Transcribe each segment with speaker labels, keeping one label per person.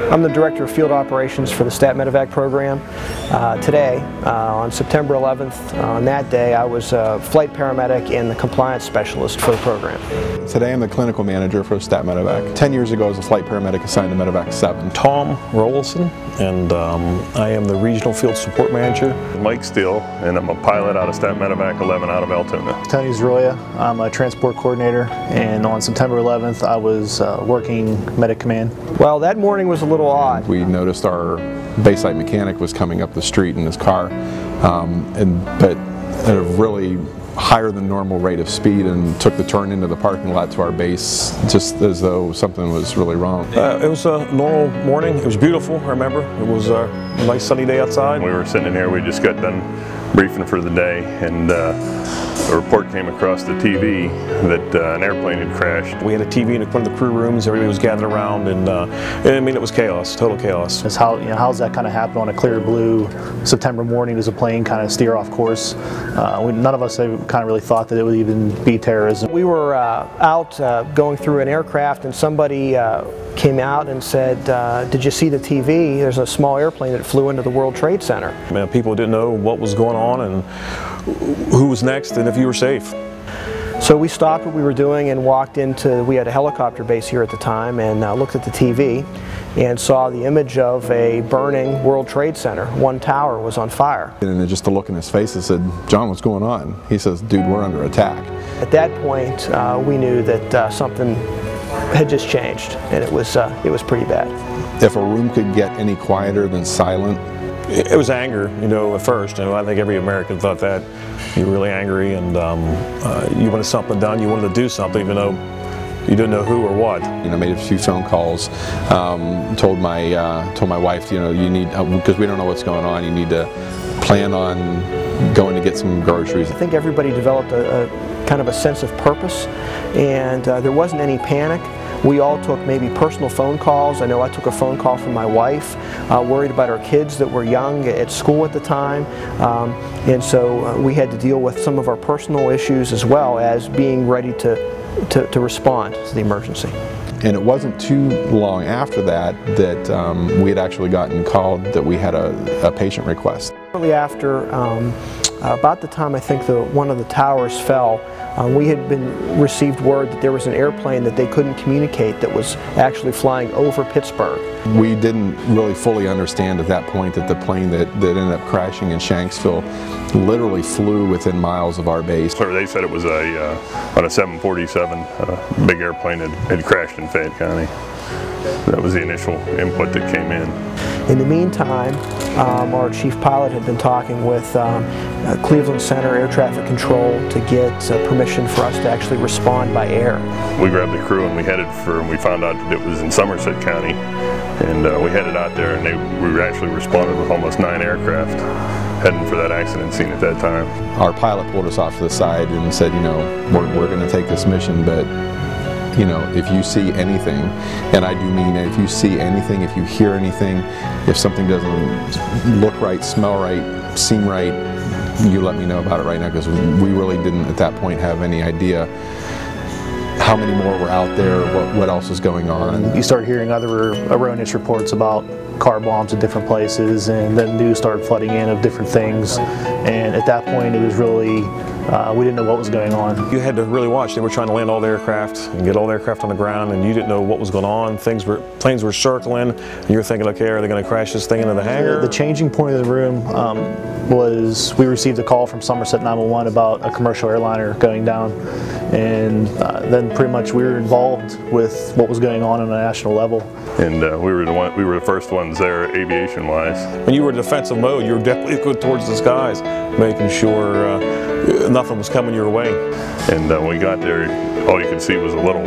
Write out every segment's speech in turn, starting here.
Speaker 1: I'm the Director of Field Operations for the STAT MedEvac program. Today, on September 11th, on that day, I was a flight paramedic and the compliance specialist for the program.
Speaker 2: Today I'm the clinical manager for STAT MedEvac. 10 years ago I was a flight paramedic assigned to MedEvac 7.
Speaker 3: Tom Rolison, and I am the regional field support manager.
Speaker 4: Mike Steele, and I'm a pilot out of STAT MedEvac 11 out of Altoona.
Speaker 5: Tony Zroya, I'm a transport coordinator, and on September 11th I was working Medic Command.
Speaker 1: Well, that morning was a little odd.
Speaker 2: We noticed our base site mechanic was coming up the street in his car, but at a really higher than normal rate of speed, and took the turn into the parking lot to our base just as though something was really wrong.
Speaker 3: It was a normal morning. It was beautiful, I remember. It was a nice sunny day outside.
Speaker 4: We were sitting in here, we just got done briefing for the day, and a report came across the TV that an airplane had crashed.
Speaker 3: We had a TV in one of the crew rooms, everybody was gathered around, and I mean, it was chaos, total chaos.
Speaker 5: It's how's that kind of happen on a clear blue September morning? Does a plane kind of steer off course? None of us kind of really thought that it would even be terrorism.
Speaker 1: We were out going through an aircraft, and somebody came out and said, did you see the TV? There's a small airplane that flew into the World Trade Center.
Speaker 3: Man, people didn't know what was going on and who was next and if you were safe.
Speaker 1: So we stopped what we were doing and walked into, we had a helicopter base here at the time, and looked at the TV and saw the image of a burning World Trade Center. One tower was on fire.
Speaker 2: And just the look in his face, I said, "John, what's going on?" He says, "Dude, we're under attack."
Speaker 1: At that point, we knew that something had just changed, and it was pretty bad.
Speaker 2: If a room could get any quieter than silent.
Speaker 3: It was anger, you know, at first. You know, I think every American thought that. You were really angry, and you wanted something done. You wanted to do something, even though you didn't know who or what.
Speaker 2: You know, made a few phone calls. Told my wife, you know, you need, because we don't know what's going on. You need to plan on going to get some groceries.
Speaker 1: I think everybody developed a kind of a sense of purpose, and there wasn't any panic. We all took maybe personal phone calls. I know I took a phone call from my wife, worried about our kids that were young at school at the time, and so we had to deal with some of our personal issues as well as being ready to respond to the emergency.
Speaker 2: And it wasn't too long after that we had actually gotten called that we had a patient request.
Speaker 1: Shortly after, about the time I think one of the towers fell, we had received word that there was an airplane that they couldn't communicate that was actually flying over Pittsburgh.
Speaker 2: We didn't really fully understand at that point that the plane that ended up crashing in Shanksville literally flew within miles of our base.
Speaker 4: They said it was on a 747, a big airplane had crashed in Fayette County. That was the initial input that came in.
Speaker 1: In the meantime, our chief pilot had been talking with Cleveland Center Air Traffic Control to get permission for us to actually respond by air.
Speaker 4: We grabbed the crew and we we found out that it was in Somerset County, and we headed out there, and we actually responded with almost 9 aircraft heading for that accident scene at that time.
Speaker 2: Our pilot pulled us off to the side and said, you know, we're going to take this mission, but you know, if you see anything, and I do mean it, if you see anything, if you hear anything, if something doesn't look right, smell right, seem right, you let me know about it right now, because we really didn't at that point have any idea how many more were out there, what else was going on.
Speaker 5: You start hearing other erroneous reports about car bombs at different places, and then news started flooding in of different things, and at that point it was really we didn't know what was going on.
Speaker 3: You had to really watch. They were trying to land all the aircraft and get all the aircraft on the ground, and you didn't know what was going on. Planes were circling, and you were thinking, okay, are they going to crash this thing into the hangar?
Speaker 5: The changing point of the room was we received a call from Somerset 911 about a commercial airliner going down, and then pretty much we were involved with what was going on a national level.
Speaker 4: And we were the first ones there, aviation-wise.
Speaker 3: When you were in defensive mode, you were definitely going towards the skies, making sure nothing was coming your way.
Speaker 4: And when we got there, all you could see was a little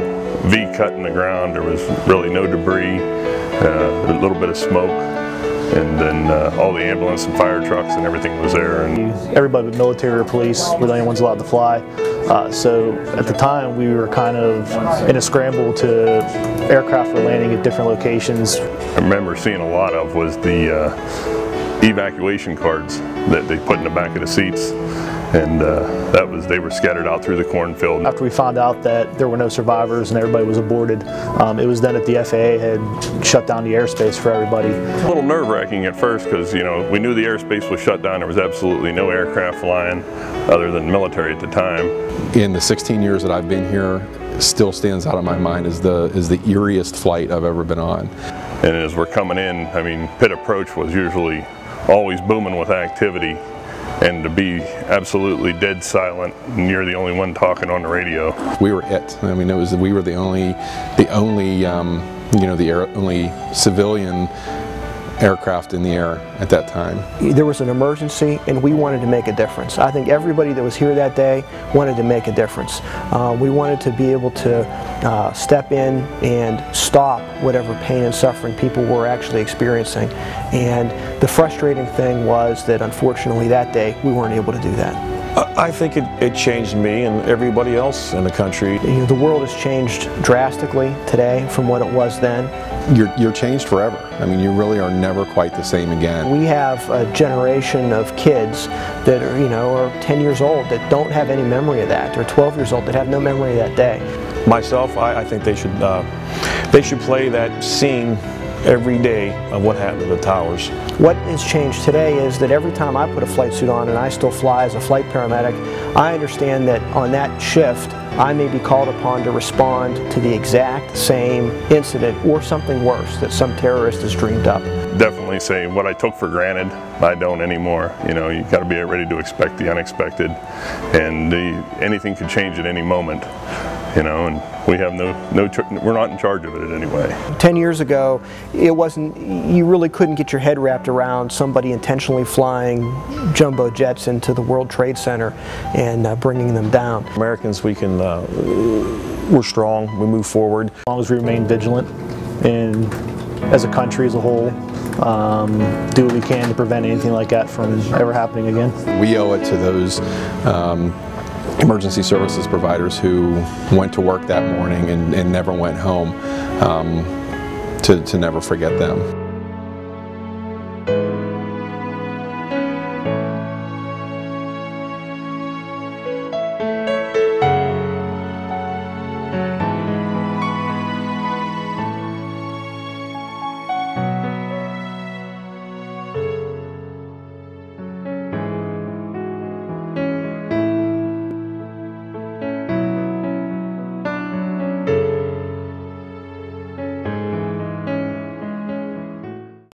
Speaker 4: V cut in the ground. There was really no debris, a little bit of smoke, and then all the ambulance and fire trucks and everything was there. And
Speaker 5: everybody but military or police were the only ones allowed to fly. So at the time we were kind of in a scramble to aircraft were landing at different locations.
Speaker 4: I remember seeing a lot of was the evacuation cards that they put in the back of the seats. and they were scattered out through the cornfield.
Speaker 5: After we found out that there were no survivors and everybody was aborted, it was then that the FAA had shut down the airspace for everybody.
Speaker 4: A little nerve-wracking at first because, you know, we knew the airspace was shut down. There was absolutely no aircraft flying other than military at the time.
Speaker 2: In the 16 years that I've been here, still stands out in my mind as the eeriest flight I've ever been on.
Speaker 4: And as we're coming in, I mean, pit approach was usually always booming with activity, and to be absolutely dead silent and you're the only one talking on the radio.
Speaker 2: We were it. I mean, we were the only civilian aircraft in the air at that time.
Speaker 1: There was an emergency and we wanted to make a difference. I think everybody that was here that day wanted to make a difference. We wanted to be able to step in and stop whatever pain and suffering people were actually experiencing. And the frustrating thing was that unfortunately that day we weren't able to do that.
Speaker 3: I think it changed me and everybody else in the country.
Speaker 1: You know, the world has changed drastically today from what it was then.
Speaker 2: You're changed forever. I mean, you really are never quite the same again.
Speaker 1: We have a generation of kids that are, you know, are 10 years old that don't have any memory of that. They're 12 years old that have no memory of that day.
Speaker 3: Myself, I think they should play that scene every day of what happened to the towers.
Speaker 1: What has changed today is that every time I put a flight suit on and I still fly as a flight paramedic, I understand that on that shift I may be called upon to respond to the exact same incident or something worse that some terrorist has dreamed up.
Speaker 4: Definitely say what I took for granted, I don't anymore. You know, you got to be ready to expect the unexpected, and anything could change at any moment. You know, and we have we're not in charge of it anyway.
Speaker 1: 10 years ago, it wasn't, you really couldn't get your head wrapped around somebody intentionally flying jumbo jets into the World Trade Center and bringing them down.
Speaker 3: Americans, we're strong, we move forward.
Speaker 5: As long as we remain vigilant and as a country as a whole, do what we can to prevent anything like that from ever happening again.
Speaker 2: We owe it to those emergency services providers who went to work that morning and never went home, to never forget them.